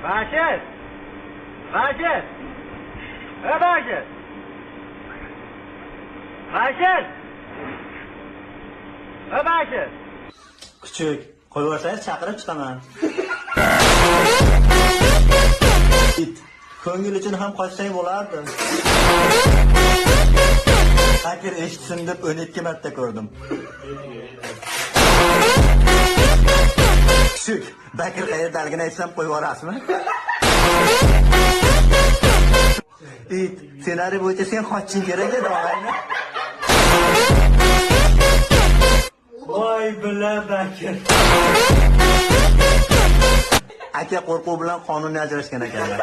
Bashir! Bashir! Bashir! Bashir! Bashir! Kuchuk, qo'yvorsangiz chaqirib chiqaman. Ko'ngil uchun ham qochsang bo'lardi. Akir eshitsin deb 12 marta ko'rdim. Kuchuk, Bakir qayerdaligini aytsam qo'yvorasizmi? Ssenariy bo'yicha sen qochishing kerak edi, og'ayni. Voy bila Bakir. Aka qo'rquv bilan qonuniy ajrashgan ekanlar.